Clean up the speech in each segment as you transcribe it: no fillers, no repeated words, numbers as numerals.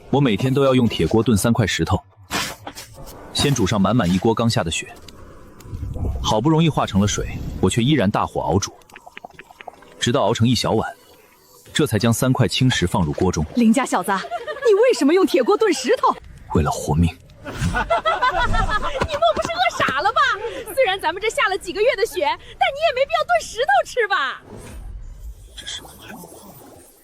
我每天都要用铁锅炖3块石头，先煮上满满一锅刚下的血，好不容易化成了水，我却依然大火熬煮，直到熬成一小碗，这才将3块青石放入锅中。林家小子，你为什么用铁锅炖石头？为了活命。你莫不是饿傻了吧？虽然咱们这下了几个月的雪，但你也没必要炖石头吃吧？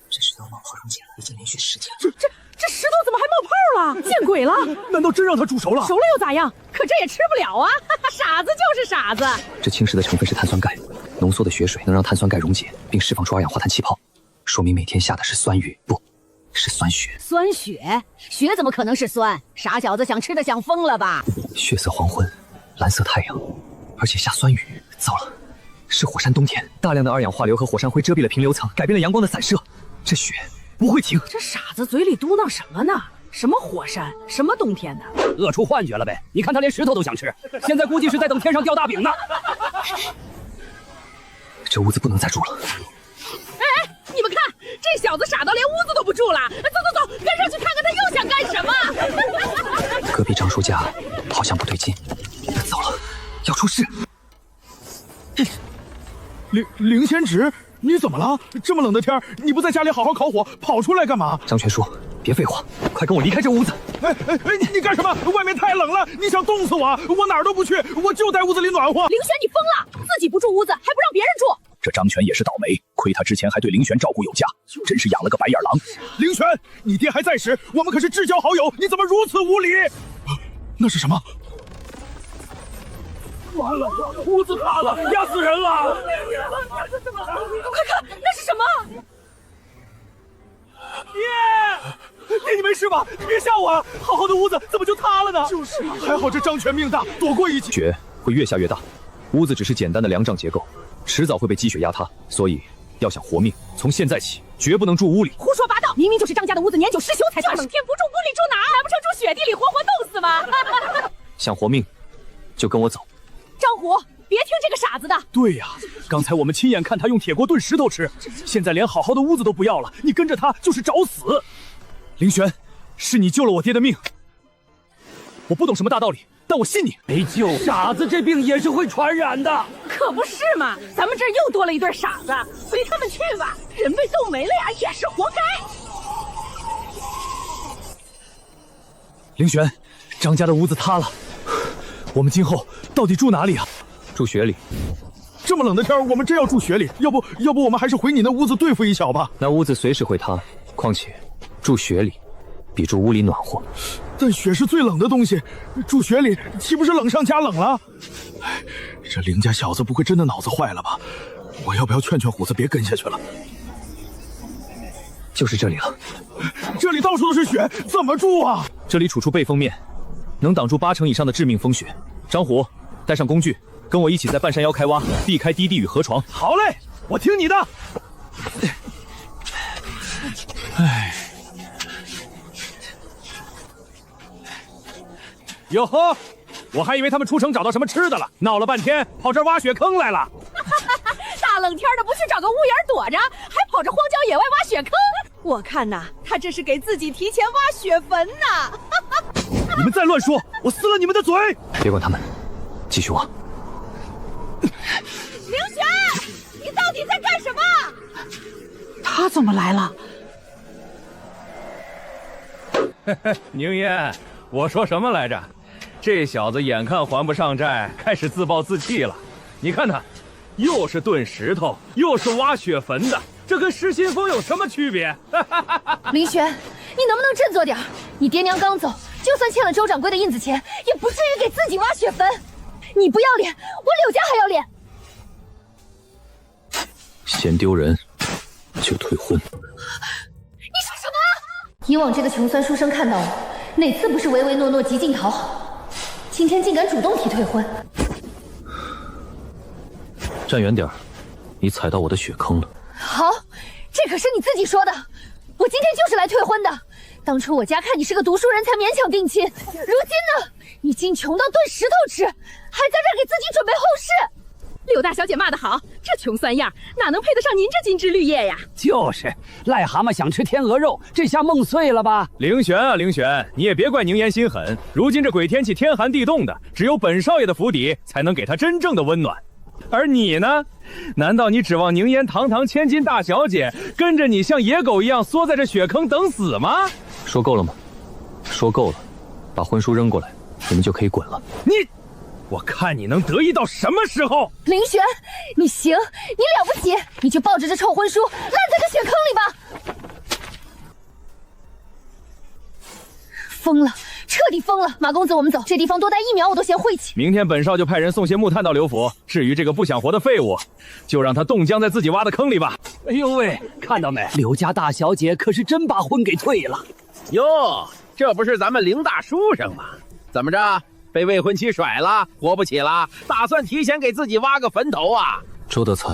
这石头冒泡溶解了，已经连续10天了。这石头怎么还冒泡了？见鬼了！难道真让它煮熟了？熟了又咋样？可这也吃不了啊！傻子就是傻子。这青石的成分是碳酸钙，浓缩的血水能让碳酸钙溶解，并释放出二氧化碳气泡，说明每天下的是酸雨，不是酸血。酸血？血怎么可能是酸？傻小子想吃的想疯了吧？血色黄昏，蓝色太阳，而且下酸雨。糟了，是火山冬天，大量的二氧化硫和火山灰遮蔽了平流层，改变了阳光的散射，这雪不会停。这傻子嘴里嘟囔什么呢？什么火山，什么冬天的？饿出幻觉了呗？你看他连石头都想吃，现在估计是在等天上掉大饼呢。这屋子不能再住了。哎，你们看，这小子傻到连屋子都不住了。走，跟上去看看他又想干什么。隔壁张叔家好像不对劲，糟了，要出事。凌仙芷，你怎么了？这么冷的天，你不在家里好好烤火，跑出来干嘛？张全叔，别废话，快跟我离开这屋子！你干什么？外面太冷了，你想冻死我？我哪儿都不去，我就在屋子里暖和。凌轩，你疯了？自己不住屋子，还不让别人住？这张全也是倒霉，亏他之前还对凌玄照顾有加，真是养了个白眼狼。凌玄，你爹还在时，我们可是至交好友，你怎么如此无礼？那是什么？完了，屋子塌了，压死人了！快看，那是什么？爹，你没事吧？你别吓我啊！好好的屋子怎么就塌了呢？就是啊，还好这张全命大，躲过一劫。雪会越下越大，屋子只是简单的梁帐结构，迟早会被积雪压塌，所以要想活命，从现在起绝不能住屋里。胡说八道！明明就是张家的屋子，年久失修才算。冷天不住屋里住哪？难不成住雪地里活活冻死吗？想活命，就跟我走。张虎，别听这个傻子的。对呀，刚才我们亲眼看他用铁锅炖石头吃，现在连好好的屋子都不要了，你跟着他就是找死。凌玄，是你救了我爹的命，我不懂什么大道理，但我信你。没救，傻子这病也是会传染的。可不是嘛，咱们这儿又多了一对傻子，随他们去吧。人被冻没了呀，也是活该。凌玄，张家的屋子塌了，我们今后到底住哪里啊？住雪里。这么冷的天，我们真要住雪里？要不我们还是回你那屋子对付一宿吧。那屋子随时会塌，况且住雪里比住屋里暖和。但雪是最冷的东西，住雪里岂不是冷上加冷了？这凌家小子不会真的脑子坏了吧？我要不要劝劝虎子别跟下去了？就是这里了。这里到处都是雪，怎么住啊？这里处处背风面，能挡住80%以上的致命风雪。张虎，带上工具，跟我一起在半山腰开挖，避开低地与河床。好嘞，我听你的。哎，哟呵，我还以为他们出城找到什么吃的了，闹了半天跑这儿挖雪坑来了。大冷天的不去找个屋檐躲着，还跑着荒郊野外挖雪坑？我看呐，他这是给自己提前挖雪坟呢。你们再乱说，我撕了你们的嘴！别管他们，继续挖。凌玄，你到底在干什么？他怎么来了？宁烟，我说什么来着？这小子眼看还不上债，开始自暴自弃了。你看他，又是炖石头，又是挖雪坟的，这跟失心疯有什么区别？林玄，你能不能振作点？你爹娘刚走，就算欠了周掌柜的印子钱，也不至于给自己挖雪坟。你不要脸，我柳家还要脸。嫌丢人就退婚。你说什么？以往这个穷酸书生看到我，哪次不是唯唯诺诺极尽讨好？今天竟敢主动提退婚。站远点儿，你踩到我的雪坑了。好，这可是你自己说的。我今天就是来退婚的。当初我家看你是个读书人，才勉强定亲。如今呢，你竟穷到炖石头吃，还在这儿给自己准备后事。柳大小姐骂得好，这穷酸样哪能配得上您这金枝绿叶呀？就是，癞蛤蟆想吃天鹅肉，这下梦碎了吧？凌玄啊，凌玄，你也别怪宁言心狠。如今这鬼天气天寒地冻的，只有本少爷的府邸才能给他真正的温暖。而你呢？难道你指望宁言堂堂千金大小姐跟着你像野狗一样缩在这雪坑等死吗？说够了吗？说够了，把婚书扔过来，你们就可以滚了。我看你能得意到什么时候？凌玄，你行，你了不起，你就抱着这臭婚书烂在这雪坑里吧！疯了，彻底疯了！马公子，我们走，这地方多待1秒我都嫌晦气。明天本少就派人送些木炭到刘府。至于这个不想活的废物，就让他冻僵在自己挖的坑里吧。哎呦喂，看到没？刘家大小姐可是真把婚给退了。哟，这不是咱们凌大书生吗？怎么着？被未婚妻甩了，活不起了，打算提前给自己挖个坟头啊？周德才，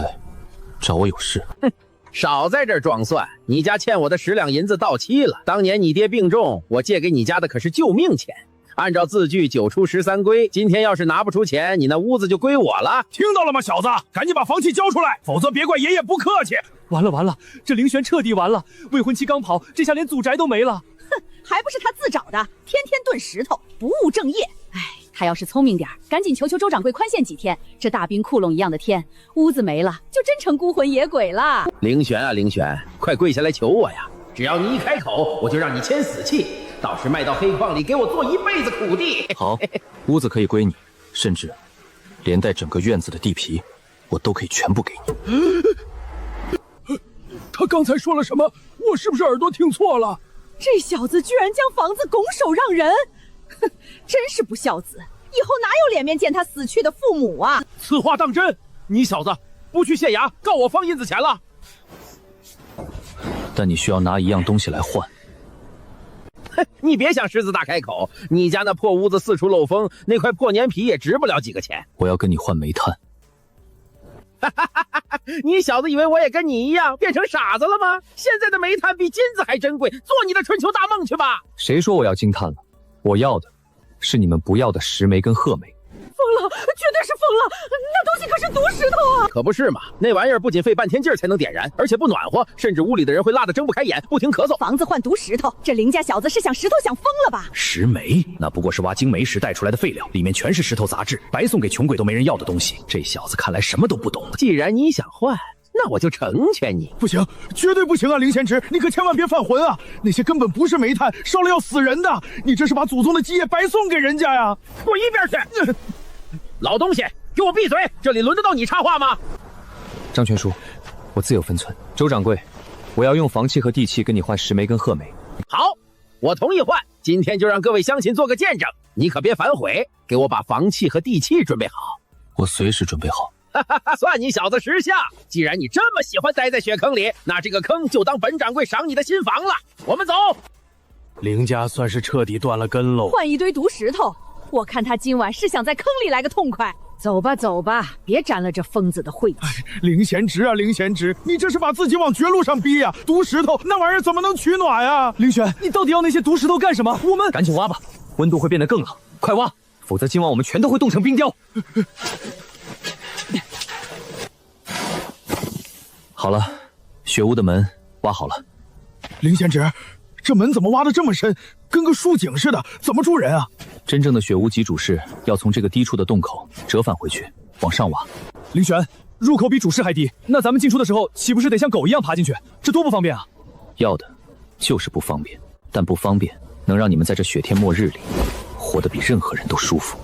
找我有事。哼，少在这儿装蒜！你家欠我的10两银子到期了，当年你爹病重，我借给你家的可是救命钱。按照字据9出13归，今天要是拿不出钱，你那屋子就归我了。听到了吗，小子？赶紧把房契交出来，否则别怪爷爷不客气。完了，这凌玄彻底完了！未婚妻刚跑，这下连祖宅都没了。哼，还不是他自找的，天天炖石头，不务正业。哎，他要是聪明点，赶紧求周掌柜宽限几天。这大冰窟窿一样的天，屋子没了，就真成孤魂野鬼了。凌玄啊，凌玄，快跪下来求我呀！只要你一开口，我就让你签死契，到时卖到黑矿里给我做一辈子苦力。好，屋子可以归你，甚至连带整个院子的地皮，我都可以全部给你。他刚才说了什么？我是不是耳朵听错了？这小子居然将房子拱手让人，哼，真是不孝子！以后哪有脸面见他死去的父母啊？此话当真？你小子不去县衙告我放银子钱了？但你需要拿一样东西来换。哼，你别想狮子大开口，你家那破屋子四处漏风，那块破粘皮也值不了几个钱。我要跟你换煤炭。你小子以为我也跟你一样变成傻子了吗？现在的煤炭比金子还珍贵，做你的春秋大梦去吧！谁说我要金炭了？我要的是你们不要的石煤跟褐煤。疯了，绝对是疯了！那东西可是毒石头啊！可不是嘛，那玩意儿不仅费半天劲儿才能点燃，而且不暖和，甚至屋里的人会辣得睁不开眼，不停咳嗽。房子换毒石头，这凌家小子是想石头想疯了吧？石煤那不过是挖精煤时带出来的废料，里面全是石头杂质，白送给穷鬼都没人要的东西。这小子看来什么都不懂。既然你想换，那我就成全你。不行，绝对不行啊！凌贤侄，你可千万别犯浑啊！那些根本不是煤炭，烧了要死人的。你这是把祖宗的基业白送给人家呀！滚一边去！老东西，给我闭嘴！这里轮得到你插话吗？张全叔，我自有分寸。周掌柜，我要用房契和地契跟你换石煤跟褐煤。好，我同意换。今天就让各位乡亲做个见证，你可别反悔，给我把房契和地契准备好。我随时准备好。算你小子识相！既然你这么喜欢待在雪坑里，那这个坑就当本掌柜赏你的新房了。我们走。凌家算是彻底断了根喽。换一堆毒石头，我看他今晚是想在坑里来个痛快。走吧，走吧，别沾了这疯子的晦气。凌贤侄啊，凌贤侄，你这是把自己往绝路上逼呀！毒石头那玩意儿怎么能取暖呀？凌玄，你到底要那些毒石头干什么？我们赶紧挖吧，温度会变得更冷，快挖，否则今晚我们全都会冻成冰雕。好了，雪屋的门挖好了。凌贤侄，这门怎么挖得这么深，跟个竖井似的，怎么住人啊？真正的雪屋级主室要从这个低处的洞口折返回去，往上挖。凌玄，入口比主室还低，那咱们进出的时候岂不是得像狗一样爬进去？这多不方便啊！要的就是不方便，但不方便能让你们在这雪天末日里活得比任何人都舒服。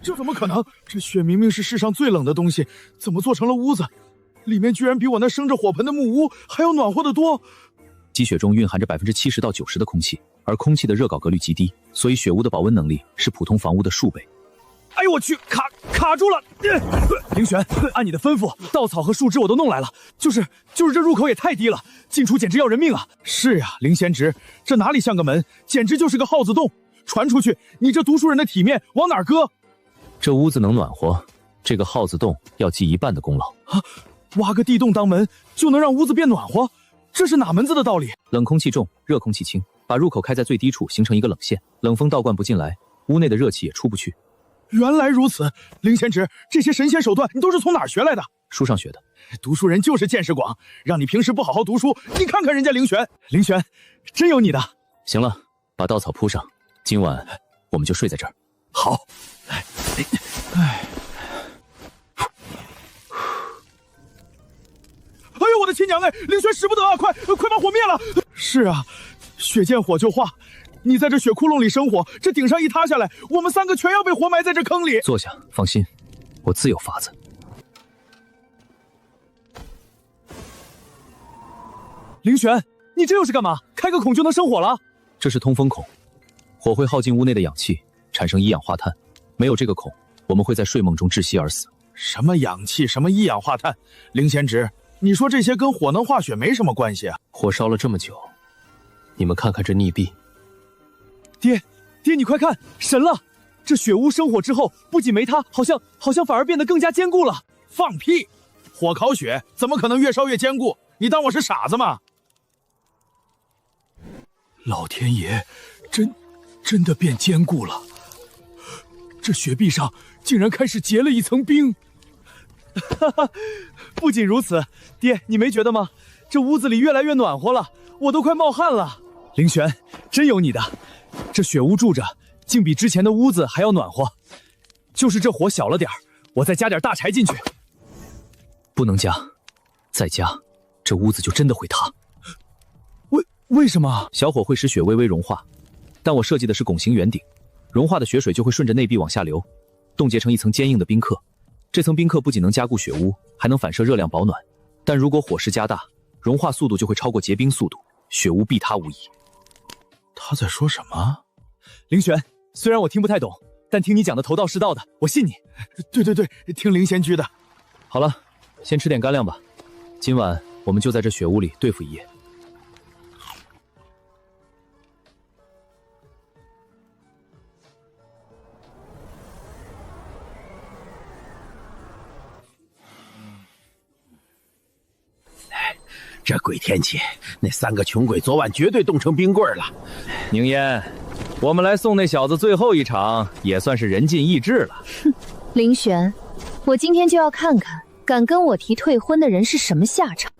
这怎么可能？这雪明明是世上最冷的东西，怎么做成了屋子？里面居然比我那生着火盆的木屋还要暖和得多。积雪中蕴含着70%到90%的空气，而空气的热槁格率极低，所以雪屋的保温能力是普通房屋的数倍。哎呦我去，卡住了！凌玄，按你的吩咐，稻草和树枝我都弄来了，就是这入口也太低了，进出简直要人命啊！是呀，凌贤侄，这哪里像个门，简直就是个耗子洞。传出去，你这读书人的体面往哪儿搁？这屋子能暖和，这个耗子洞要记1半的功劳啊！挖个地洞当门就能让屋子变暖和，这是哪门子的道理？冷空气重，热空气轻，把入口开在最低处，形成一个冷线，冷风倒灌不进来，屋内的热气也出不去。原来如此，凌贤侄，这些神仙手段你都是从哪儿学来的？书上学的。读书人就是见识广，让你平时不好好读书，你看看人家凌玄，凌玄，真有你的。行了，把稻草铺上，今晚我们就睡在这儿。好。哎呦我的亲娘哎，凌玄使不得啊，快把火灭了！是啊，血见火就化。你在这血窟窿里生火，这顶上一塌下来，我们3个全要被活埋在这坑里。坐下，放心，我自有法子。凌玄，你这又是干嘛？开个孔就能生火了？这是通风孔，火会耗尽屋内的氧气，产生一氧化碳。没有这个孔，我们会在睡梦中窒息而死。什么氧气，什么一氧化碳？凌贤侄，你说这些跟火能化雪没什么关系啊？火烧了这么久，你们看看这溺壁。爹，你快看，神了！这雪屋生火之后，不仅没塌，好像反而变得更加坚固了。放屁！火烤雪怎么可能越烧越坚固？你当我是傻子吗？老天爷，真的变坚固了。这雪壁上竟然开始结了一层冰。不仅如此，爹，你没觉得吗？这屋子里越来越暖和了，我都快冒汗了。凌玄，真有你的！这雪屋住着，竟比之前的屋子还要暖和。就是这火小了点儿，我再加点大柴进去。不能加，再加，这屋子就真的会塌。为什么？小火会使雪微微融化，但我设计的是拱形圆顶，融化的雪水就会顺着内壁往下流，冻结成一层坚硬的冰刻。这层冰刻不仅能加固雪屋，还能反射热量保暖。但如果火势加大，融化速度就会超过结冰速度，雪屋必塌无疑。他在说什么？凌玄，虽然我听不太懂，但听你讲的头道是道的，我信你。对，听凌贤居的。好了，先吃点干粮吧。今晚我们就在这雪屋里对付一夜。这鬼天气，那3个穷鬼昨晚绝对冻成冰棍了。宁烟，我们来送那小子最后一场，也算是人尽义志了。哼，凌玄，我今天就要看看敢跟我提退婚的人是什么下场。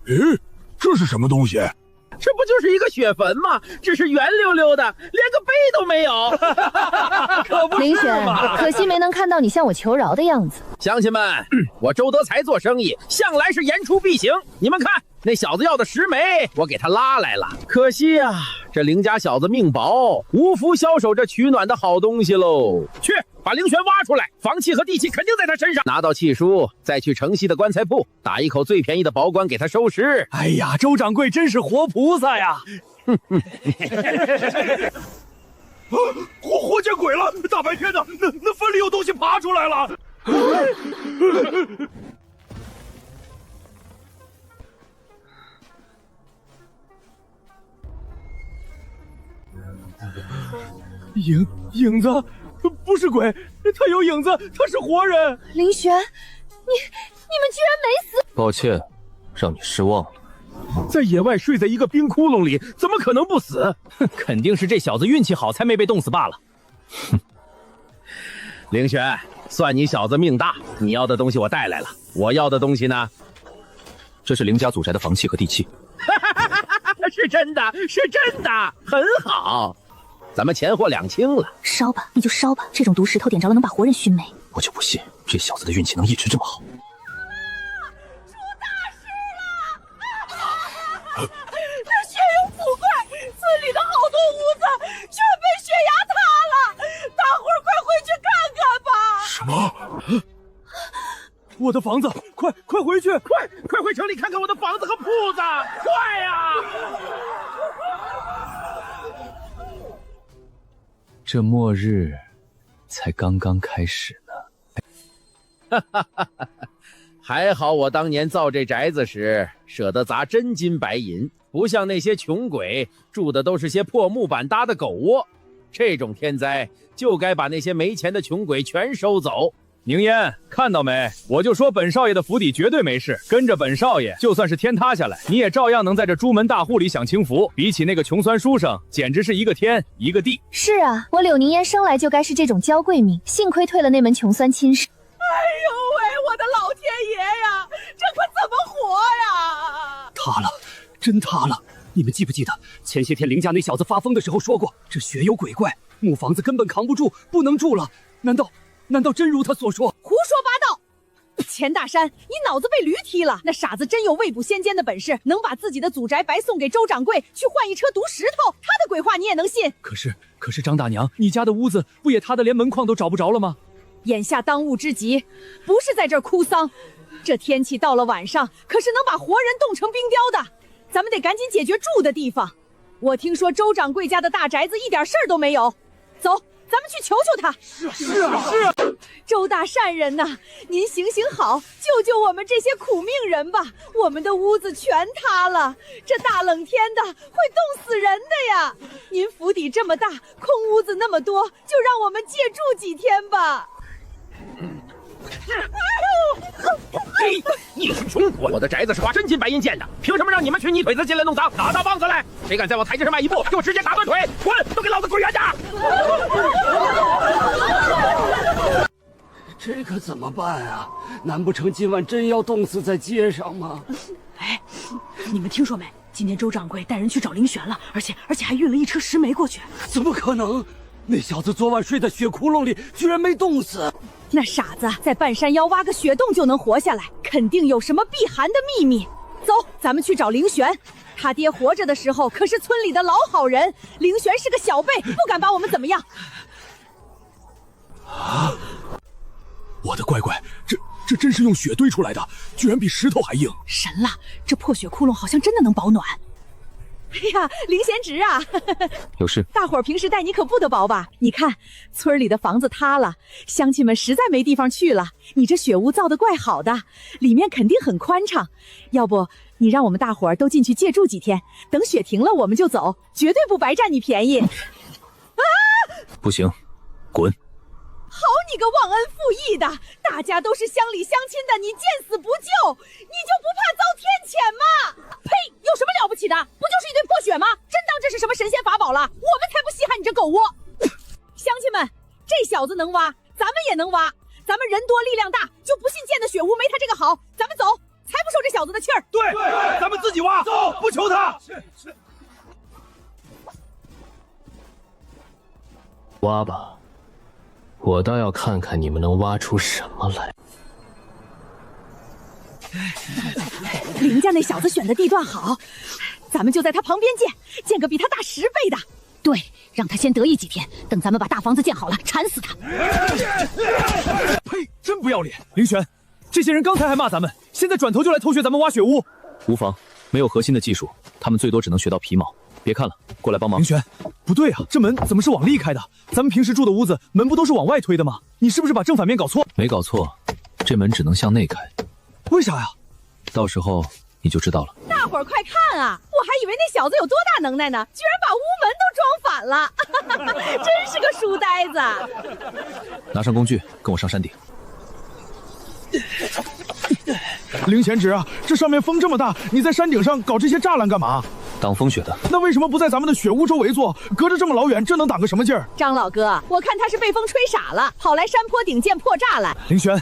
咦，这是什么东西？这不就是一个雪坟吗？只是圆溜溜的，连个碑都没有。可不是嘛！凌玄，可惜没能看到你向我求饶的样子。乡亲们，我周德才做生意向来是言出必行。你们看，那小子要的10枚，我给他拉来了。可惜呀，这凌家小子命薄，无福消受这取暖的好东西喽。去，把凌玄挖出来，房契和地契肯定在他身上。拿到契书，再去城西的棺材铺打一口最便宜的保管给他收尸。哎呀，周掌柜真是活菩萨呀！活见鬼了！大白天的，那坟里有东西爬出来了！影子，不是鬼，他有影子，他是活人。凌玄，你们居然没死！抱歉，让你失望了。在野外睡在一个冰窟窿里，怎么可能不死？肯定是这小子运气好，才没被冻死罢了。哼，凌玄，算你小子命大，你要的东西我带来了。我要的东西呢？这是凌家祖宅的房契和地契。是真的，是真的，很好。咱们钱货两清了。烧吧，你就烧吧，这种毒石头点着了能把活人熏没。我就不信这小子的运气能一直这么好。出大事了！这血涌腐怪，村里的好多屋子全被血压塌了，大伙儿快回去看看吧。什么？我的房子，快回去，快回城里看看我的房子和铺子，快呀！这末日才刚刚开始呢。还好我当年造这宅子时舍得砸真金白银，不像那些穷鬼住的都是些破木板搭的狗窝。这种天灾就该把那些没钱的穷鬼全收走，宁烟，看到没？我就说本少爷的府邸绝对没事，跟着本少爷，就算是天塌下来，你也照样能在这朱门大户里享清福。比起那个穷酸书生，简直是一个天一个地。是啊，我柳宁烟生来就该是这种娇贵命，幸亏退了那门穷酸亲事。哎呦喂，我的老天爷呀，这可怎么活呀？塌了，真塌了！你们记不记得前些天林家那小子发疯的时候说过，这雪有鬼怪，木房子根本扛不住，不能住了？难道真如他所说？胡说八道！钱大山，你脑子被驴踢了！那傻子真有未卜先艰的本事，能把自己的祖宅白送给周掌柜，去换一车毒石头，他的鬼话你也能信？可是张大娘，你家的屋子不也塌得连门框都找不着了吗？眼下当务之急，不是在这儿哭丧，这天气到了晚上，可是能把活人冻成冰雕的。咱们得赶紧解决住的地方。我听说周掌柜家的大宅子一点事儿都没有，走，咱们去求求他。是啊！周大善人呐，您行行好，救救我们这些苦命人吧！我们的屋子全塌了，这大冷天的会冻死人的呀！您府邸这么大，空屋子那么多，就让我们借住几天吧。你是穷鬼！我的宅子是花真金白银建的，凭什么让你们群泥腿子进来弄脏？拿大棒子来！谁敢再往台阶上迈一步，就直接打断腿！滚！都给老子滚远点！这可怎么办啊？难不成今晚真要冻死在街上吗？哎，你们听说没？今天周掌柜带人去找凌玄了，而且还运了一车石煤过去。怎么可能？那小子昨晚睡在雪窟窿里，居然没冻死。那傻子在半山腰挖个雪洞就能活下来，肯定有什么避寒的秘密。走，咱们去找凌玄。他爹活着的时候可是村里的老好人，凌玄是个小辈，不敢把我们怎么样。啊！我的乖乖，这真是用雪堆出来的，居然比石头还硬！神了，这破雪窟窿好像真的能保暖。哎呀，凌贤侄啊，有事？大伙儿平时待你可不得薄吧？你看，村里的房子塌了，乡亲们实在没地方去了。你这雪屋造得怪好的，里面肯定很宽敞。要不你让我们大伙儿都进去借住几天，等雪停了我们就走，绝对不白占你便宜。啊！不行，滚！好你个忘恩负义的！大家都是乡里乡亲的，你见死不救，你就不怕遭天谴吗？呸！有什么了不起的？不就是一堆破雪吗？真当这是什么神仙法宝了？我们才不稀罕你这狗窝！乡亲们，这小子能挖，咱们也能挖。咱们人多力量大，就不信建的雪屋没他这个好。咱们走，才不受这小子的气儿。对，咱们自己挖，走，不求他。挖吧。我倒要看看你们能挖出什么来。林家那小子选的地段好，咱们就在他旁边建个比他大10倍的。对，让他先得意几天，等咱们把大房子建好了，铲死他。呸！真不要脸！凌玄，这些人刚才还骂咱们，现在转头就来偷学咱们挖雪屋。无妨，没有核心的技术，他们最多只能学到皮毛。别看了，过来帮忙。凌玄，不对啊，这门怎么是往里开的？咱们平时住的屋子门不都是往外推的吗？你是不是把正反面搞错？没搞错，这门只能向内开。为啥呀？到时候你就知道了。大伙儿快看啊！我还以为那小子有多大能耐呢，居然把屋门都装反了，真是个书呆子。拿上工具，跟我上山顶。凌贤侄啊，这上面风这么大，你在山顶上搞这些栅栏干嘛？挡风雪的。那为什么不在咱们的雪屋周围做？隔着这么老远，这能挡个什么劲儿？张老哥，我看他是被风吹傻了，跑来山坡顶建破栅栏。凌玄，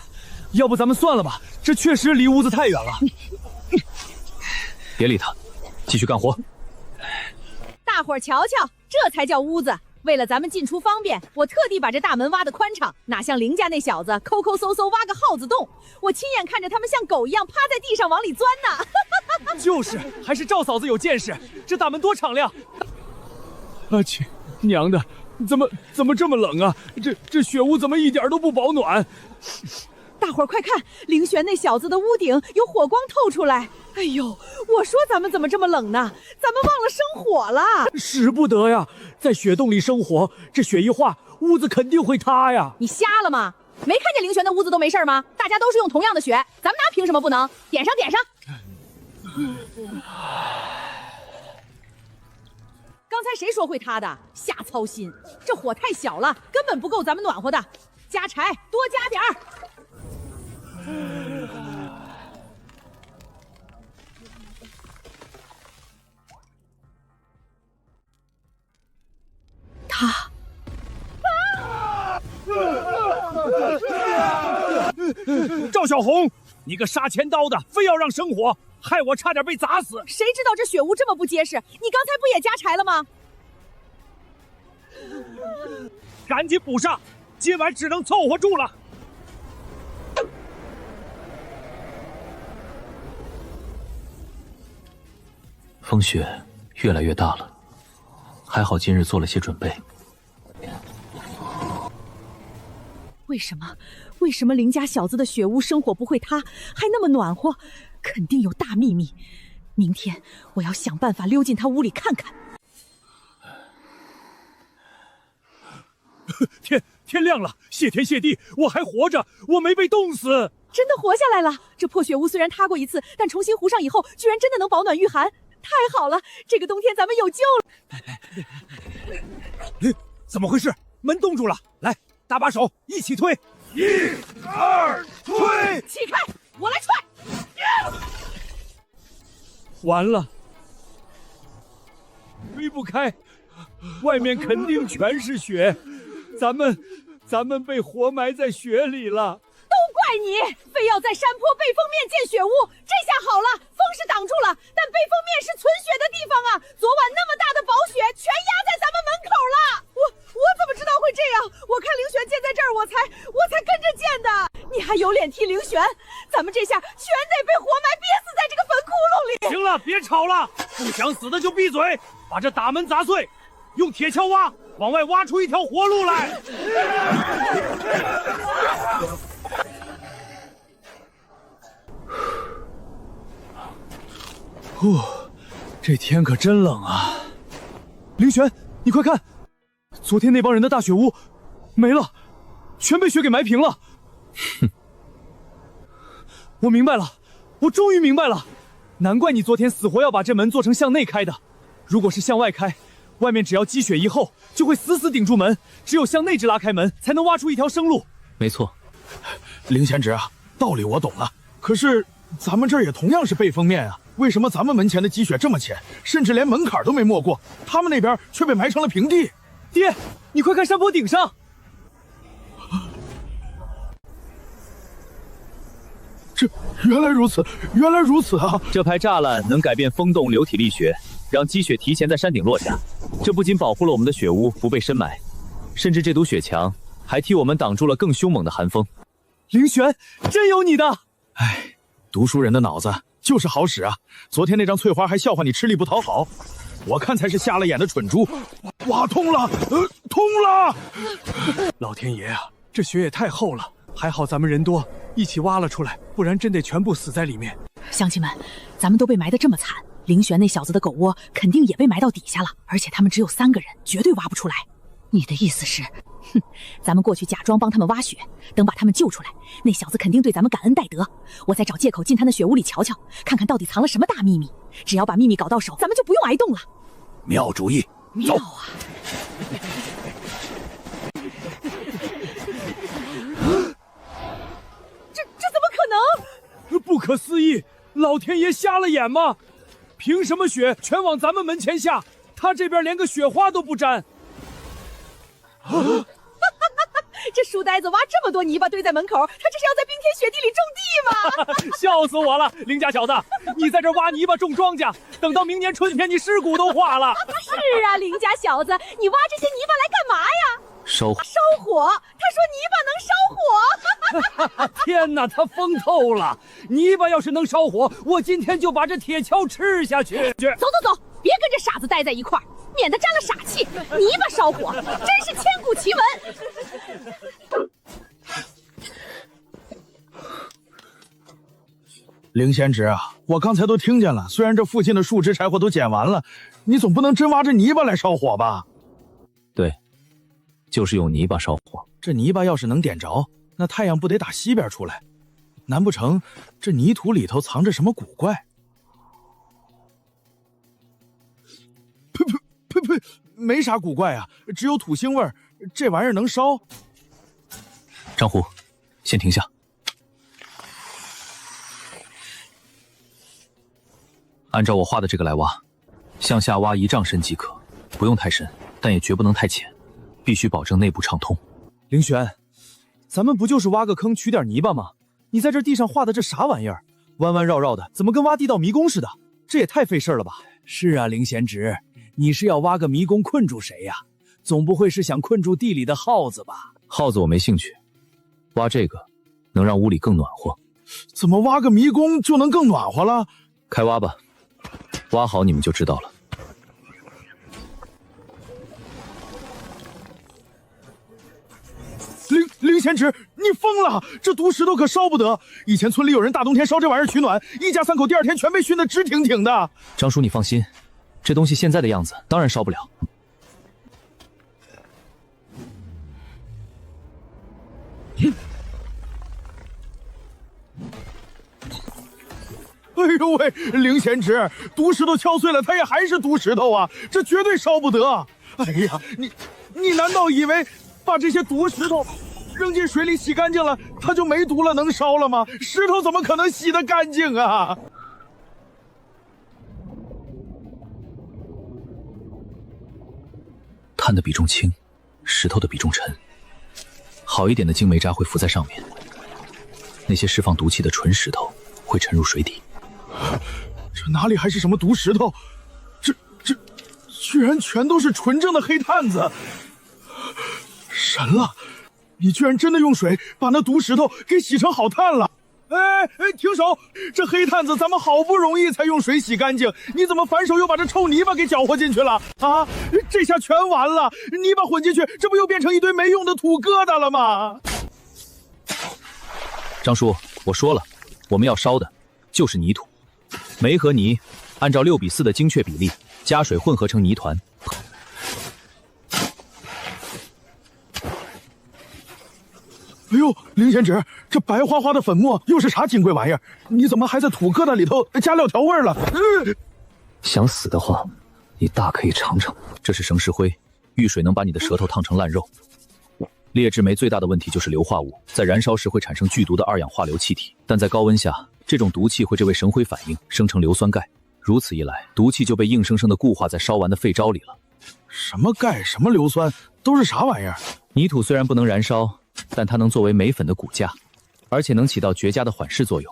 要不咱们算了吧，这确实离屋子太远了。别理他，继续干活。大伙儿瞧瞧，这才叫屋子。为了咱们进出方便，我特地把这大门挖得宽敞，哪像林家那小子抠抠搜搜挖个耗子洞。我亲眼看着他们像狗一样趴在地上往里钻呢。就是，还是赵嫂子有见识，这大门多敞亮。阿去娘的，怎么这么冷啊？这雪屋怎么一点都不保暖？大伙儿快看，凌玄那小子的屋顶有火光透出来。哎呦，我说咱们怎么这么冷呢？咱们忘了生火了。使不得呀，在雪洞里生火，这雪一化，屋子肯定会塌呀。你瞎了吗？没看见凌玄的屋子都没事吗？大家都是用同样的雪，咱们哪凭什么不能？点上点上。刚才谁说会塌的？瞎操心！这火太小了，根本不够咱们暖和的。加柴，多加点儿。他。赵小红，你个杀千刀的，非要让生火，害我差点被砸死。谁知道这雪屋这么不结实？你刚才不也加柴了吗？赶紧补上，今晚只能凑合住了。风雪越来越大了，还好今日做了些准备。为什么林家小子的雪屋生火不会塌，还那么暖和？肯定有大秘密。明天我要想办法溜进他屋里看看。天亮了，谢天谢地，我还活着，我没被冻死，真的活下来了。这破雪屋虽然塌过一次，但重新糊上以后，居然真的能保暖御寒，太好了！这个冬天咱们有救了。怎么回事？门冻住了，来，搭把手，一起推！1、2，推！起开，我来踹！完了，推不开，外面肯定全是雪，咱们被活埋在雪里了。都怪你，非要在山坡背风面建雪屋。这下好了，风是挡住了，但背风面是存雪的地方啊！昨晚那么大的薄雪全压在咱们门口了。我怎么知道会这样？我看凌玄建在这儿，我才跟着建的。你还有脸踢凌玄？咱们这下全得被活埋，憋死在这个坟窟窿里。行了，别吵了，不想死的就闭嘴，把这大门砸碎，用铁锹挖，往外挖出一条活路来。这天可真冷啊！凌玄，你快看，昨天那帮人的大雪屋没了，全被雪给埋平了。哼，我明白了，我终于明白了，难怪你昨天死活要把这门做成向内开的。如果是向外开，外面只要积雪一厚，就会死死顶住门，只有向内直拉开门，才能挖出一条生路。没错，凌贤侄啊，道理我懂了，可是咱们这儿也同样是背风面啊，为什么咱们门前的积雪这么浅，甚至连门槛都没没过，他们那边却被埋成了平地？爹，你快看山坡顶上！这原来如此，原来如此啊！这排栅栏能改变风动流体力学，让积雪提前在山顶落下。这不仅保护了我们的雪屋不被深埋，甚至这堵雪墙还替我们挡住了更凶猛的寒风。凌玄，真有你的！哎，读书人的脑子就是好使啊！昨天那张翠花还笑话你吃力不讨好，我看才是瞎了眼的蠢猪。挖通了，通了！老天爷啊，这雪也太厚了，还好咱们人多，一起挖了出来，不然真得全部死在里面。乡亲们，咱们都被埋得这么惨，凌玄那小子的狗窝肯定也被埋到底下了，而且他们只有3个人，绝对挖不出来。你的意思是，哼，咱们过去假装帮他们挖雪，等把他们救出来，那小子肯定对咱们感恩戴德。我再找借口进他那雪屋里瞧瞧，看看到底藏了什么大秘密。只要把秘密搞到手，咱们就不用挨冻了。妙主意，妙啊！这怎么可能？不可思议！老天爷瞎了眼吗？凭什么雪全往咱们门前下？他这边连个雪花都不沾。这书呆子挖这么多泥巴堆在门口，他这是要在冰天雪地里种地吗？笑死我了，凌家小子，你在这挖泥巴种庄稼，等到明年春天你尸骨都化了。是啊，凌家小子，你挖这些泥巴来干嘛呀？烧火！他说泥巴能烧火。天哪，他疯透了！泥巴要是能烧火，我今天就把这铁锹吃下去。走，别跟这傻子待在一块儿，免得沾了傻气。泥巴烧火，真是千古奇闻。凌贤侄啊，我刚才都听见了，虽然这附近的树枝柴火都捡完了，你总不能真挖着泥巴来烧火吧？对，就是用泥巴烧火。这泥巴要是能点着，那太阳不得打西边出来？难不成这泥土里头藏着什么古怪？呸！没啥古怪啊，只有土腥味儿。这玩意儿能烧？张虎，先停下。按照我画的这个来挖，向下挖1丈深即可，不用太深，但也绝不能太浅，必须保证内部畅通。凌轩，咱们不就是挖个坑取点泥巴吗？你在这地上画的这啥玩意儿？弯弯绕绕的，怎么跟挖地道迷宫似的？这也太费事了吧！是啊，凌贤侄，你是要挖个迷宫困住谁呀？总不会是想困住地里的耗子吧？耗子我没兴趣，挖这个能让屋里更暖和。怎么挖个迷宫就能更暖和了？开挖吧，挖好你们就知道了。凌贤侄，你疯了！这毒石头可烧不得。以前村里有人大冬天烧这玩意儿取暖，一家3口第2天全被熏得直挺挺的。张叔，你放心，这东西现在的样子当然烧不了。哎呦喂，凌贤侄，毒石头敲碎了，它也还是毒石头啊，这绝对烧不得。哎呀，你难道以为把这些毒石头扔进水里洗干净了，它就没毒了，能烧了吗？石头怎么可能洗得干净啊？碳的比重轻，石头的比重沉，好一点的晶煤渣会浮在上面，那些释放毒气的纯石头会沉入水底。这哪里还是什么毒石头？这居然全都是纯正的黑炭子！神了！你居然真的用水把那毒石头给洗成好炭了！哎，停手！这黑炭子咱们好不容易才用水洗干净，你怎么反手又把这臭泥巴给搅和进去了？啊，这下全完了！泥巴混进去，这不又变成一堆没用的土疙瘩了吗？张叔，我说了，我们要烧的就是泥土，煤和泥按照6:4的精确比例加水混合成泥团。哎呦，凌贤侄，这白花花的粉末又是啥金贵玩意儿？你怎么还在土疙瘩里头加料调味了？想死的话，你大可以尝尝。这是绳石灰，遇水能把你的舌头烫成烂肉。劣质煤最大的问题就是硫化物，在燃烧时会产生剧毒的2氧化硫气体，但在高温下，这种毒气会为绳灰反应，生成硫酸钙。如此一来，毒气就被硬生生地固化在烧完的废渣里了。什么钙，什么硫酸，都是啥玩意儿？泥土虽然不能燃烧，但它能作为煤粉的骨架，而且能起到绝佳的缓释作用，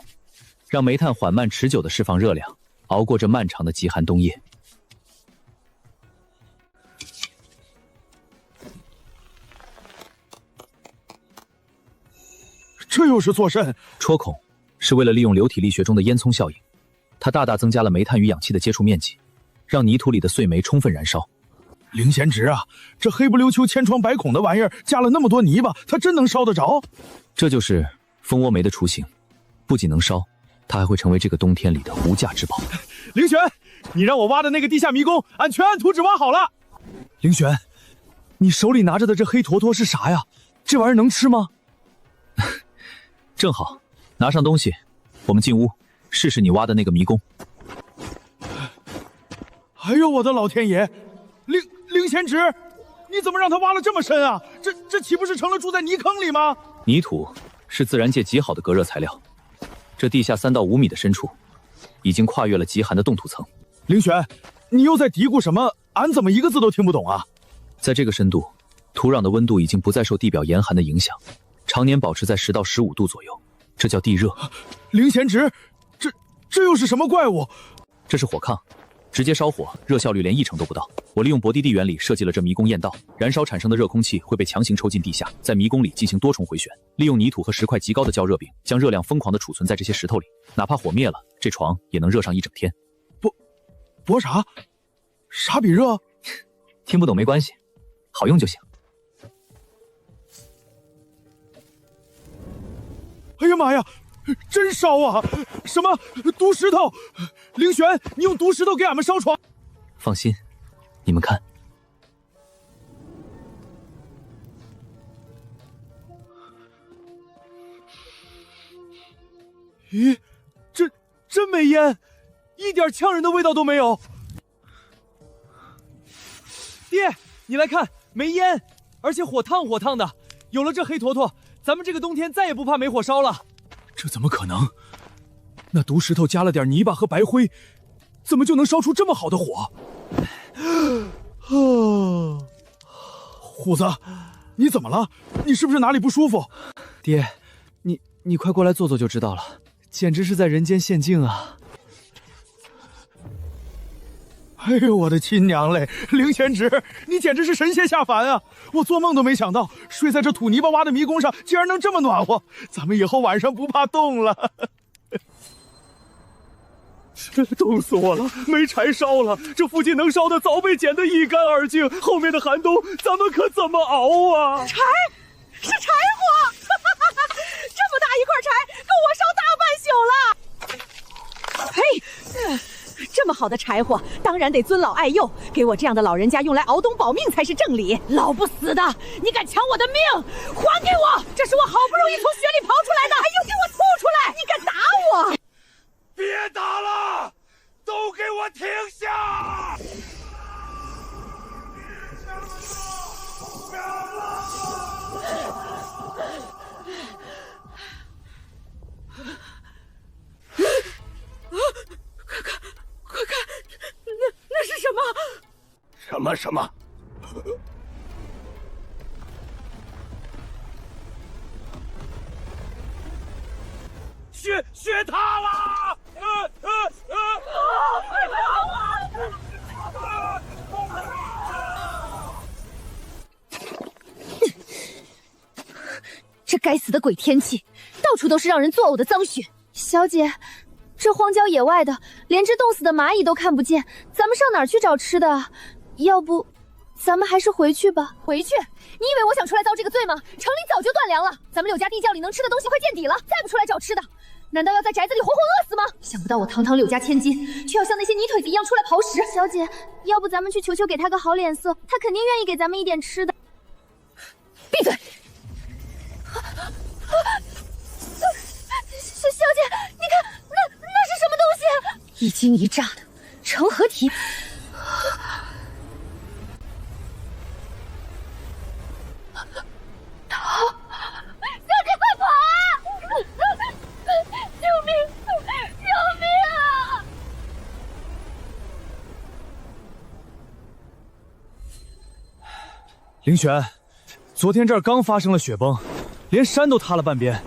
让煤炭缓慢持久地释放热量，熬过这漫长的极寒冬夜。这又是做甚？戳孔是为了利用流体力学中的烟囱效应，它大大增加了煤炭与氧气的接触面积，让泥土里的碎煤充分燃烧。凌贤侄啊，这黑不溜秋千疮百孔的玩意儿，加了那么多泥巴，它真能烧得着？这就是蜂窝煤的雏形，不仅能烧，它还会成为这个冬天里的无价之宝。凌玄，你让我挖的那个地下迷宫，俺全按图纸挖好了。凌玄，你手里拿着的这黑坨坨是啥呀？这玩意儿能吃吗？正好，拿上东西，我们进屋试试你挖的那个迷宫。哎呦，我的老天爷！凌贤侄，你怎么让他挖了这么深啊？这岂不是成了住在泥坑里吗？泥土是自然界极好的隔热材料，这地下3到5米的深处，已经跨越了极寒的冻土层。凌玄，你又在嘀咕什么？俺怎么一个字都听不懂啊？在这个深度，土壤的温度已经不再受地表严寒的影响，常年保持在10到15度左右，这叫地热。凌贤侄，这又是什么怪物？这是火炕，直接烧火，热效率连1成都不到。我利用薄地地原理设计了这迷宫堰道，燃烧产生的热空气会被强行抽进地下，在迷宫里进行多重回旋，利用泥土和石块极高的较热柄，将热量疯狂地储存在这些石头里，哪怕火灭了，这床也能热上1整天。博啥？啥比热？听不懂没关系，好用就行。哎呀妈呀，真烧啊！什么毒石头？凌玄，你用毒石头给俺们烧床？放心，你们看。咦，真没烟，一点呛人的味道都没有。爹，你来看，没烟，而且火烫火烫的。有了这黑坨坨，咱们这个冬天再也不怕没火烧了。这怎么可能？那毒石头加了点泥巴和白灰，怎么就能烧出这么好的火？虎子，你怎么了？你是不是哪里不舒服？爹，你快过来坐坐就知道了，简直是在人间仙境啊！哎呦，我的亲娘嘞！凌贤侄，你简直是神仙下凡啊！我做梦都没想到，睡在这土泥巴挖的迷宫上，竟然能这么暖和。咱们以后晚上不怕冻了。冻死我了，没柴烧了，这附近能烧的早被减得一干二净，后面的寒冬咱们可怎么熬啊？柴，是柴火，这么大一块柴，够我烧大半宿了。呸！这么好的柴火，当然得尊老爱幼，给我这样的老人家用来熬冬保命才是正理。老不死的，你敢抢我的命，还给我！这是我好不容易从雪里刨出来的，还有给我吐出来！你敢打我？别打了，都给我停下！快看，那是什么？什么？雪塌了！这该死的鬼天气，到处都是让人作呕的脏血。小姐，这荒郊野外的，连只冻死的蚂蚁都看不见，咱们上哪儿去找吃的？要不，咱们还是回去吧。回去？你以为我想出来遭这个罪吗？城里早就断粮了，咱们柳家地窖里能吃的东西快见底了，再不出来找吃的，难道要在宅子里活活饿死吗？想不到我堂堂柳家千金，却要像那些泥腿子一样出来刨食。小姐，要不咱们去求求给他个好脸色，他肯定愿意给咱们一点吃的。闭嘴！小姐，你看，那是什么东西？一惊一乍的，成何体？逃！小姐，快跑啊！救命！救命啊！凌璇，昨天这儿刚发生了雪崩，连山都塌了半边。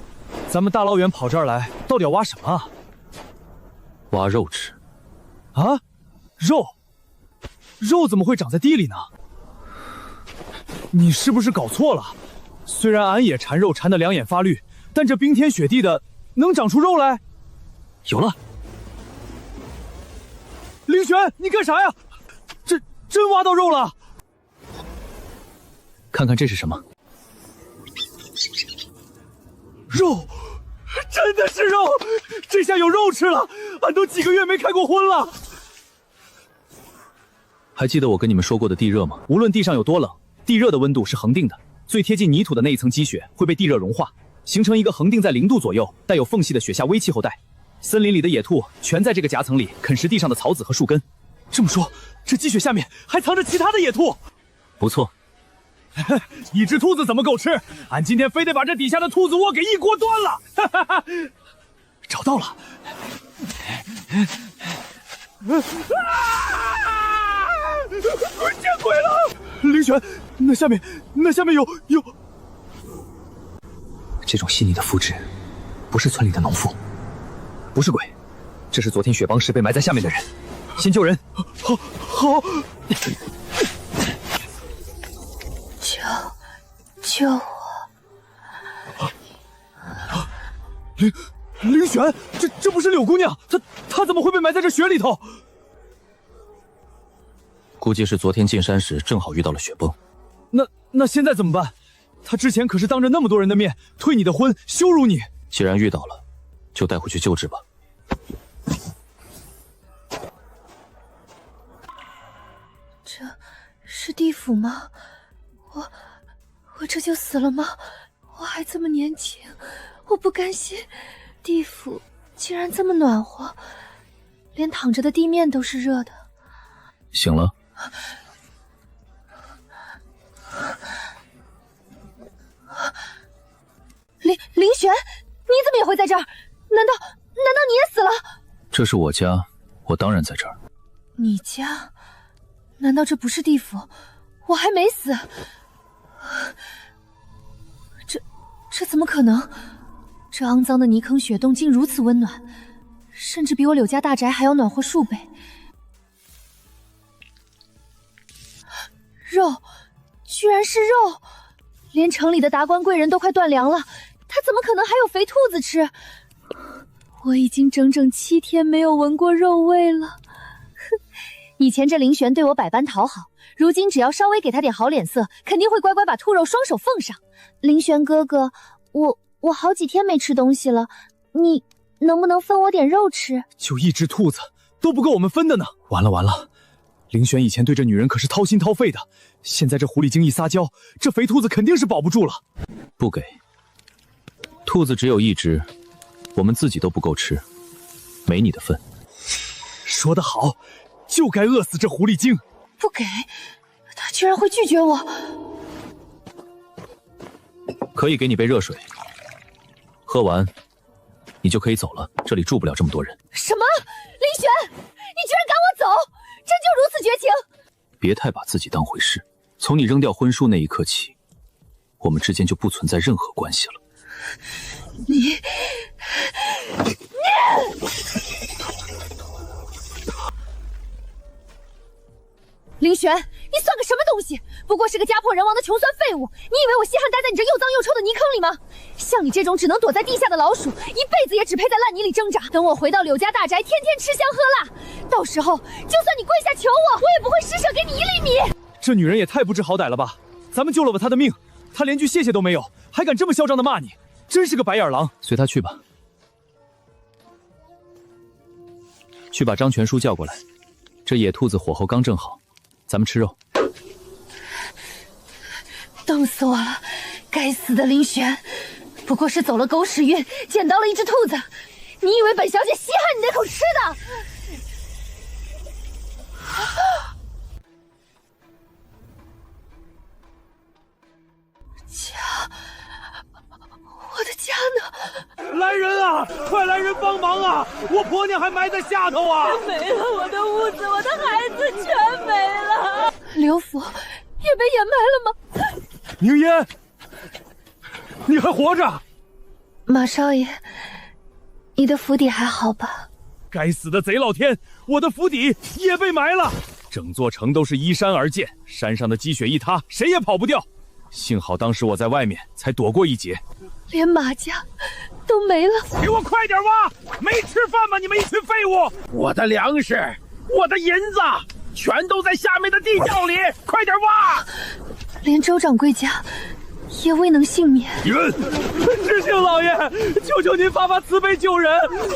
咱们大老远跑这儿来，到底要挖什么啊？挖肉吃。啊？肉怎么会长在地里呢？你是不是搞错了？虽然俺也馋肉馋得两眼发绿，但这冰天雪地的，能长出肉来？有了！凌璇，你干啥呀？真挖到肉了！看看这是什么？肉，真的是肉！这下有肉吃了，俺都几个月没开过荤了。还记得我跟你们说过的地热吗？无论地上有多冷，地热的温度是恒定的，最贴近泥土的那一层积雪会被地热融化，形成一个恒定在0度左右、带有缝隙的雪下微气候带。森林里的野兔全在这个夹层里啃食地上的草籽和树根。这么说，这积雪下面还藏着其他的野兔？不错。一只兔子怎么够吃？俺今天非得把这底下的兔子窝给一锅端了！找到了！见鬼了！凌璇，那下面有。这种细腻的肤质，不是村里的农妇，不是鬼，这是昨天雪崩时被埋在下面的人。先救人。好。救我！凌璇，这不是柳姑娘，她怎么会被埋在这雪里头？估计是昨天进山时正好遇到了雪崩。那现在怎么办？她之前可是当着那么多人的面退你的婚，羞辱你。既然遇到了，就带回去救治吧。这是地府吗？我这就死了吗？我还这么年轻，我不甘心。地府竟然这么暖和，连躺着的地面都是热的。醒了？凌璇，你怎么也会在这儿？难道你也死了？这是我家，我当然在这儿。你家？难道这不是地府？我还没死。这怎么可能？这肮脏的泥坑雪洞竟如此温暖，甚至比我柳家大宅还要暖和数倍。肉，居然是肉！连城里的达官贵人都快断粮了，他怎么可能还有肥兔子吃？我已经整整7天没有闻过肉味了。哼，以前这林玄对我百般讨好，如今只要稍微给他点好脸色，肯定会乖乖把兔肉双手奉上。林玄哥哥，我好几天没吃东西了，你能不能分我点肉吃？就一只兔子都不够我们分的呢！完了完了，林玄以前对这女人可是掏心掏肺的，现在这狐狸精一撒娇，这肥兔子肯定是保不住了。不给，兔子只有一只，我们自己都不够吃，没你的份。说得好，就该饿死这狐狸精。不给，他居然会拒绝我。可以给你杯热水，喝完你就可以走了，这里住不了这么多人。什么？林玄，你居然赶我走，真就如此绝情？别太把自己当回事，从你扔掉婚书那一刻起，我们之间就不存在任何关系了。你林玄，你算个什么东西？不过是个家破人亡的穷酸废物。你以为我稀罕待在你这又脏又臭的泥坑里吗？像你这种只能躲在地下的老鼠，一辈子也只配在烂泥里挣扎。等我回到柳家大宅，天天吃香喝辣，到时候就算你跪下求我，我也不会施舍给你1厘米。这女人也太不知好歹了吧！咱们救了她的命，她连句谢谢都没有，还敢这么嚣张的骂你，真是个白眼狼。随她去吧。去把张全叔叫过来，这野兔子火候刚正好，咱们吃肉。冻死我了！该死的林玄，不过是走了狗屎运，捡到了一只兔子。你以为本小姐稀罕你那口吃的？家，我的家呢？来人啊！快来人帮忙啊！我婆娘还埋在下头啊！没了，我的屋子，我的孩子全没了。刘府也被掩埋了吗？宁烟，你还活着？马少爷，你的府邸还好吧？该死的贼老天，我的府邸也被埋了！整座城都是依山而建，山上的积雪一塌，谁也跑不掉。幸好当时我在外面，才躲过一劫。连马家都没了！给我快点挖！没吃饭吗？你们一群废物！我的粮食，我的银子，全都在下面的地窖里！快点挖！连周掌柜家也未能幸免。人，知县老爷，求求您发发慈悲救人！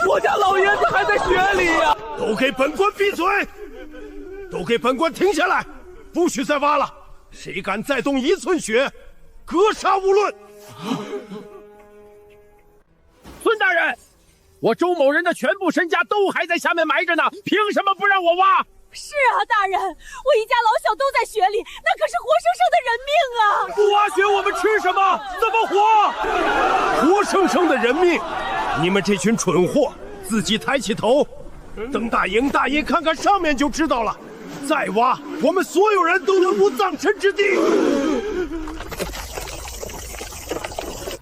我家老爷子还在雪里呀！都给本官闭嘴！都给本官停下来！不许再挖了！谁敢再动1寸血，格杀勿论！孙大人，我周某人的全部身家都还在下面埋着呢，凭什么不让我挖？是啊，大人，我一家老小都在雪里，那可是活生生的人命啊！不挖雪，我们吃什么？怎么活？活生生的人命！你们这群蠢货，自己抬起头，等大营大爷看看上面就知道了。再挖，我们所有人都能无葬身之地。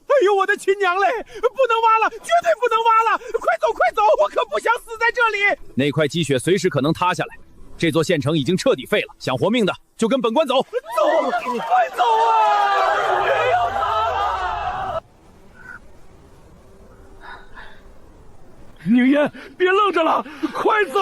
哎呦，我的亲娘嘞！不能挖了，绝对不能挖了！快走，快走！我可不想死在这里。那块积雪随时可能塌下来，这座县城已经彻底废了。想活命的就跟本官走。走，快走啊！别要他了！宁烟，别愣着了，快走！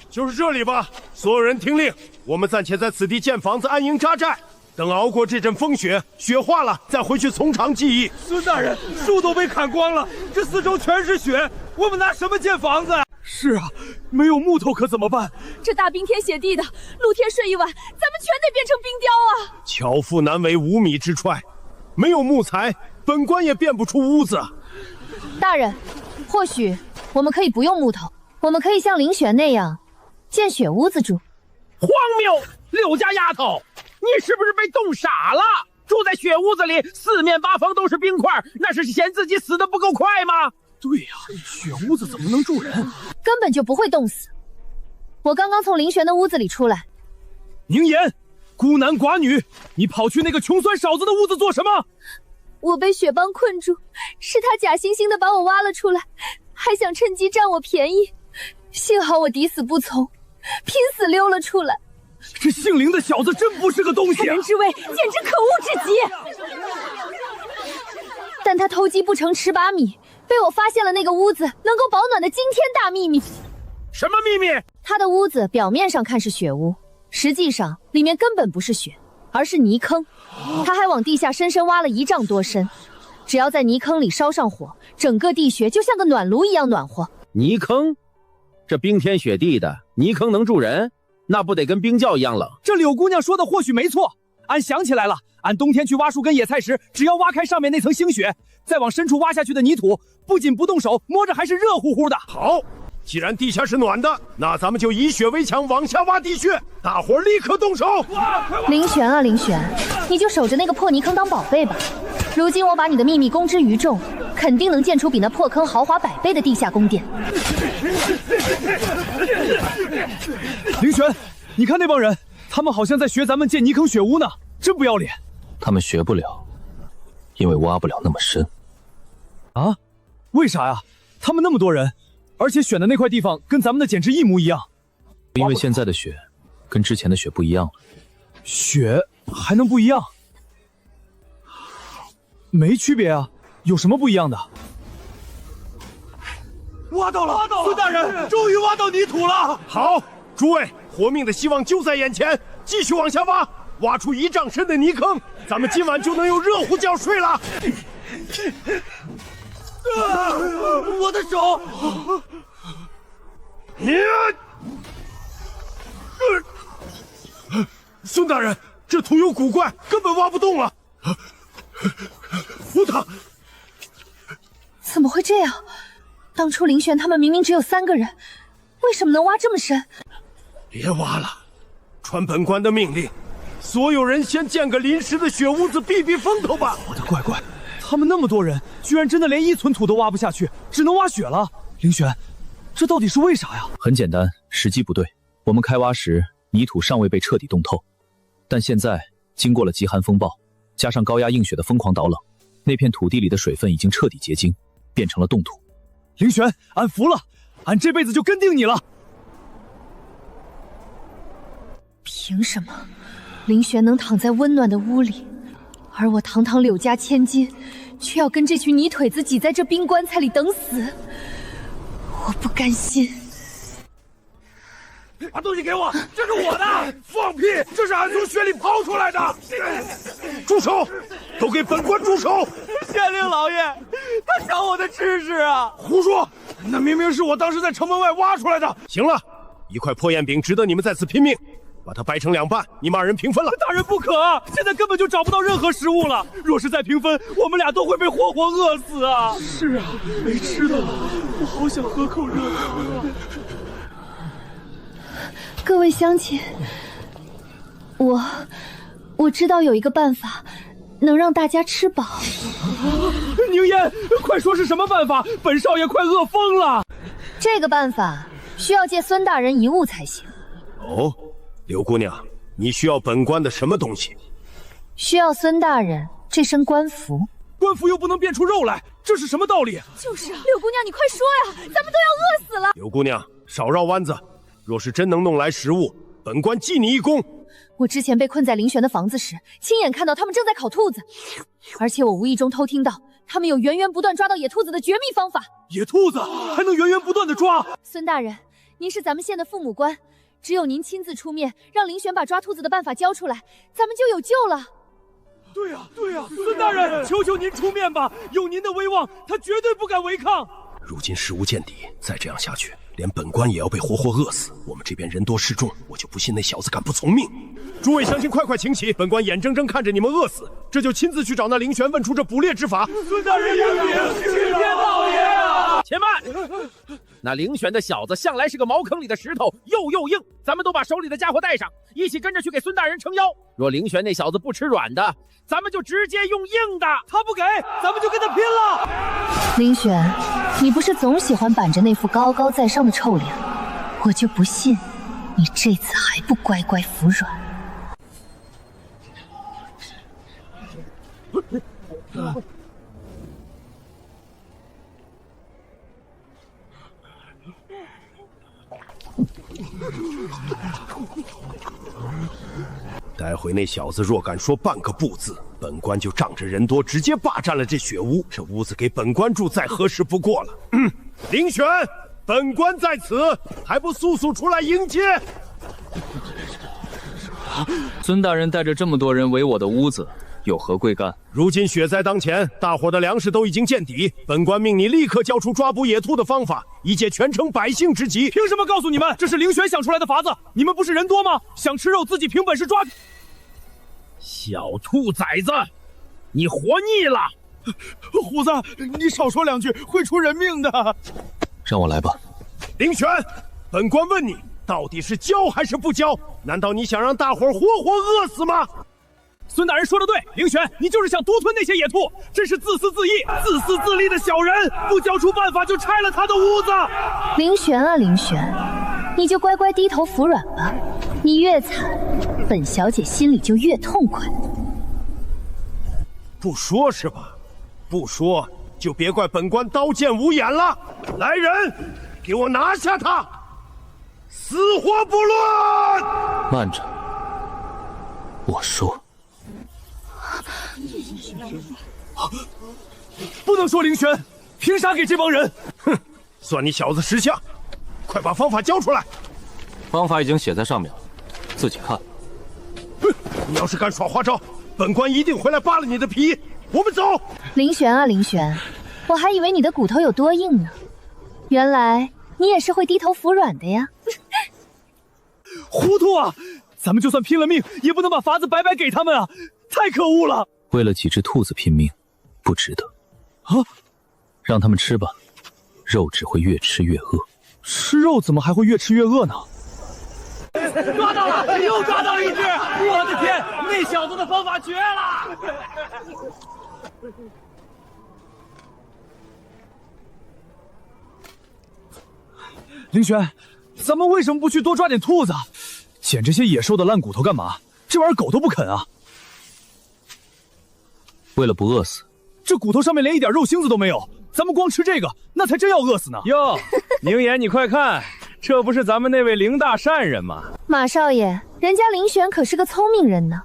就是这里吧，所有人听令，我们暂且在此地建房子安营扎寨，等熬过这阵风雪，雪化了再回去从长计议。孙大人，树都被砍光了，这四周全是雪，我们拿什么建房子？是啊，没有木头可怎么办？这大冰天雪地的，露天睡一晚，咱们全得变成冰雕啊！巧妇难为无米之炊，没有木材，本官也变不出屋子。大人，或许我们可以不用木头，我们可以像林玄那样建雪屋子住。荒谬！柳家丫头，你是不是被冻傻了？住在雪屋子里，四面八方都是冰块，那是嫌自己死得不够快吗？对呀，雪屋子怎么能住人？根本就不会冻死。我刚刚从林璇的屋子里出来。宁言，孤男寡女，你跑去那个穷酸少子的屋子做什么？我被雪帮困住，是他假惺惺的把我挖了出来，还想趁机占我便宜。幸好我抵死不从，拼死溜了出来。这姓林的小子真不是个东西啊！人之位简直可恶至极。但他偷鸡不成蚀把米，被我发现了那个屋子能够保暖的惊天大秘密。什么秘密？他的屋子表面上看是雪屋，实际上里面根本不是雪，而是泥坑。他还往地下深深挖了1丈多深，只要在泥坑里烧上火，整个地穴就像个暖炉一样暖和。泥坑？这冰天雪地的泥坑能住人？那不得跟冰窖一样冷？这柳姑娘说的或许没错，俺想起来了，俺冬天去挖树根野菜时，只要挖开上面那层星雪，再往深处挖下去的泥土，不仅不动手，摸着还是热乎乎的。好，既然地下是暖的，那咱们就以雪为强，往下挖地穴。大伙儿立刻动手！林璇啊，林璇，你就守着那个破泥坑当宝贝吧。如今我把你的秘密公之于众，肯定能建出比那破坑豪华100倍的地下宫殿。林璇，你看那帮人，他们好像在学咱们建泥坑雪屋呢，真不要脸。他们学不了，因为挖不了那么深。啊？为啥呀？他们那么多人，而且选的那块地方跟咱们的简直一模一样。因为现在的雪跟之前的雪不一样了。雪还能不一样？没区别啊，有什么不一样的？挖到了，孙大人，终于挖到泥土了。好，诸位，活命的希望就在眼前，继续往下挖，挖出1丈深的泥坑，咱们今晚就能有热乎觉睡了。我的手！孙大人，这土有古怪，根本挖不动了。扶他！怎么会这样？当初林璇他们明明只有3个人，为什么能挖这么深？别挖了，传本官的命令，所有人先建个临时的雪屋子避避风头吧。我的乖乖，他们那么多人，居然真的连1寸土都挖不下去，只能挖雪了。林璇，这到底是为啥呀？很简单，时机不对。我们开挖时，泥土尚未被彻底冻透，但现在经过了极寒风暴，加上高压硬雪的疯狂捣冷，那片土地里的水分已经彻底结晶，变成了冻土。林璇，俺服了，俺这辈子就跟定你了。凭什么林璇能躺在温暖的屋里，而我堂堂柳家千金，却要跟这群泥腿子挤在这冰棺材里等死？我不甘心。把东西给我，这是我的！放屁！这是俺从雪里刨出来的！住手！都给本官住手！县令老爷，他抢我的吃食啊！胡说！那明明是我当时在城门外挖出来的。行了，一块破焰饼值得你们在此拼命，把它掰成2半，你们2人平分了。大人不可啊！现在根本就找不到任何食物了，若是再平分，我们俩都会被活活饿死啊！是啊，没吃的了，我好想喝口热汤啊！各位乡亲，我知道有一个办法，能让大家吃饱。宁言，快说是什么办法？本少爷快饿疯了。这个办法需要借孙大人一物才行。哦，刘姑娘，你需要本官的什么东西？需要孙大人这身官服。官服又不能变出肉来，这是什么道理？就是柳姑娘，你快说呀，咱们都要饿死了。刘姑娘，少绕弯子。若是真能弄来食物，本官记你一功。我之前被困在林璇的房子时，亲眼看到他们正在烤兔子，而且我无意中偷听到他们有源源不断抓到野兔子的绝密方法。野兔子还能源源不断的抓？孙大人，您是咱们县的父母官，只有您亲自出面，让林璇把抓兔子的办法交出来，咱们就有救了。对呀，对呀，孙大人，求求您出面吧！有您的威望，他绝对不敢违抗。如今事无见底，再这样下去，连本官也要被活活饿死。我们这边人多势众，我就不信那小子敢不从命。诸位乡亲，快快请起，本官眼睁睁看着你们饿死，这就亲自去找那林璇，问出这捕猎之法。孙大人英明，齐天老爷啊！且慢！那凌玄的小子向来是个茅坑里的石头，又硬，咱们都把手里的家伙带上，一起跟着去给孙大人撑腰。若凌玄那小子不吃软的，咱们就直接用硬的。他不给，咱们就跟他拼了！凌玄，你不是总喜欢板着那副高高在上的臭脸，我就不信你这次还不乖乖服软。待会那小子若敢说半个不字，本官就仗着人多，直接霸占了这雪屋。这屋子给本官住，再合适不过了。凌玄，本官在此，还不速速出来迎接！孙大人带着这么多人围我的屋子，有何贵干？如今雪灾当前，大伙的粮食都已经见底，本官命你立刻交出抓捕野兔的方法，以解全城百姓之急。凭什么告诉你们这是凌玄想出来的法子？你们不是人多吗？想吃肉自己凭本事抓。小兔崽子，你活腻了！虎子，你少说两句，会出人命的。让我来吧。凌玄，本官问你，到底是交还是不交？难道你想让大伙活活饿死吗？孙大人说的对，凌玄，你就是想独吞那些野兔，真是自私自义、自私自利的小人！不交出办法就拆了他的屋子。凌玄啊，凌玄，你就乖乖低头服软吧。你越惨，本小姐心里就越痛快。不说是吧？不说就别怪本官刀剑无眼了。来人，给我拿下他，死活不论！慢着，我说。不能说凌玄，凭啥给这帮人？哼，算你小子识相，快把方法交出来。方法已经写在上面了，自己看。你要是敢耍花招，本官一定回来扒了你的皮。我们走。凌玄啊，凌玄，我还以为你的骨头有多硬呢，原来你也是会低头服软的呀。糊涂啊！咱们就算拼了命，也不能把法子白白给他们啊！太可恶了！为了几只兔子拼命，不值得。啊！让他们吃吧，肉只会越吃越饿。吃肉怎么还会越吃越饿呢？抓到了，又抓到一只！我的天，那小子的方法绝了！凌玄，咱们为什么不去多抓点兔子？捡这些野兽的烂骨头干嘛？这玩意儿狗都不啃啊！为了不饿死，这骨头上面连一点肉星子都没有，咱们光吃这个，那才真要饿死呢！哟，宁言，你快看，这不是咱们那位凌大善人吗？马少爷，人家凌玄可是个聪明人呢，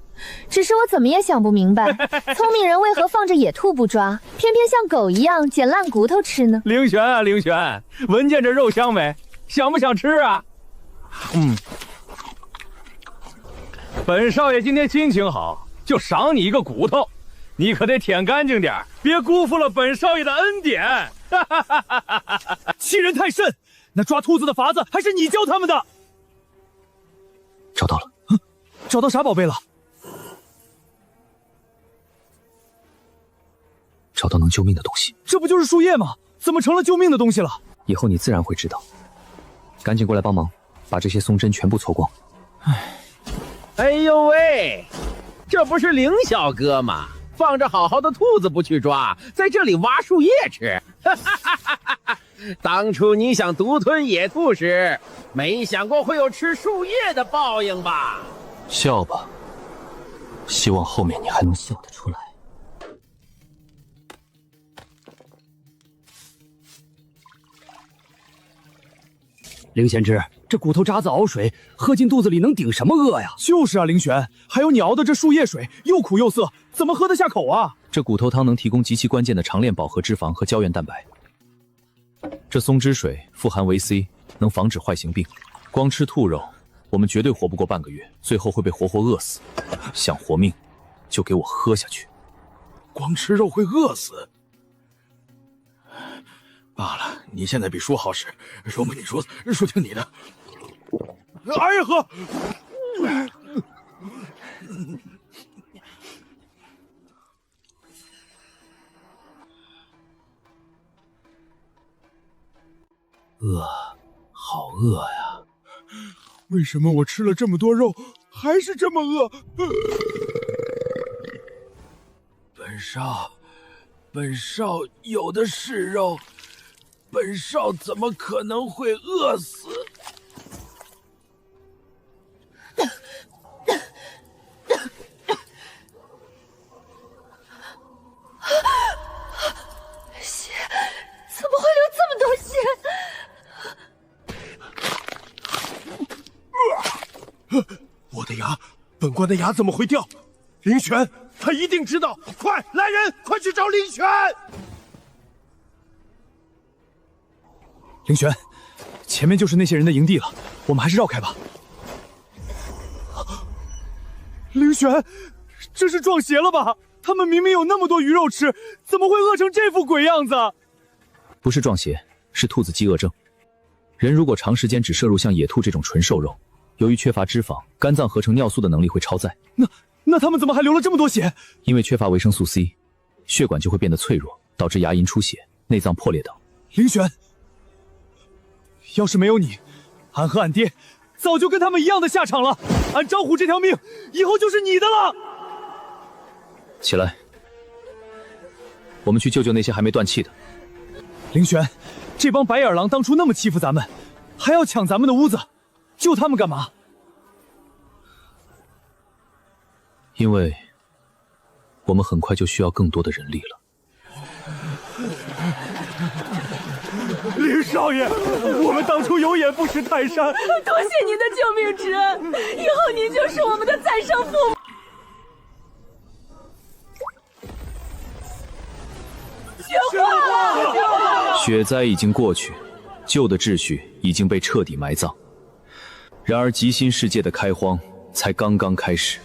只是我怎么也想不明白，聪明人为何放着野兔不抓，偏偏像狗一样捡烂骨头吃呢？凌玄啊，凌玄，闻见这肉香没？想不想吃啊？本少爷今天心情好，就赏你一个骨头，你可得舔干净点，别辜负了本少爷的恩典。欺人太甚！那抓兔子的法子还是你教他们的。找到了，找到啥宝贝了？找到能救命的东西。这不就是树叶吗？怎么成了救命的东西了？以后你自然会知道。赶紧过来帮忙，把这些松针全部搓光。哎呦喂，这不是凌小哥吗？放着好好的兔子不去抓，在这里挖树叶吃。当初你想独吞野兔时，没想过会有吃树叶的报应吧？笑吧，希望后面你还能笑得出来。凌贤之，这骨头渣子熬水，喝进肚子里能顶什么饿呀？就是啊，凌玄，还有你熬的这树叶水，又苦又涩，怎么喝得下口啊？这骨头汤能提供极其关键的长链饱和脂肪和胶原蛋白。这松脂水富含维 C， 能防止坏形病。光吃兔肉，我们绝对活不过半个月，最后会被活活饿死。想活命，就给我喝下去。光吃肉会饿死？罢了，你现在比叔好使，说不定叔听你的。哎呀呵！为什么我吃了这么多肉，还是这么饿？本少有的是肉，本少怎么可能会饿死？血，怎么会流这么多血？我的牙，本官的牙怎么会掉？林玄，他一定知道！快来人，快去找林玄！凌玄，前面就是那些人的营地了，我们还是绕开吧。凌玄，这是撞邪了吧？他们明明有那么多鱼肉吃，怎么会饿成这副鬼样子？不是撞邪，是兔子饥饿症。人如果长时间只摄入像野兔这种纯瘦肉，由于缺乏脂肪，肝脏合成尿素的能力会超载。那他们怎么还流了这么多血？因为缺乏维生素 C， 血管就会变得脆弱，导致牙龈出血、内脏破裂等。凌玄，要是没有你，俺和俺爹早就跟他们一样的下场了。俺张虎这条命以后就是你的了。起来，我们去救救那些还没断气的。凌玄，这帮白眼狼当初那么欺负咱们，还要抢咱们的屋子，救他们干嘛？因为我们很快就需要更多的人力了。林少爷，我们当初有眼不识泰山，多谢您的救命之恩，以后您就是我们的再生父母。雪灾已经过去，旧的秩序已经被彻底埋葬。然而极新世界的开荒才刚刚开始。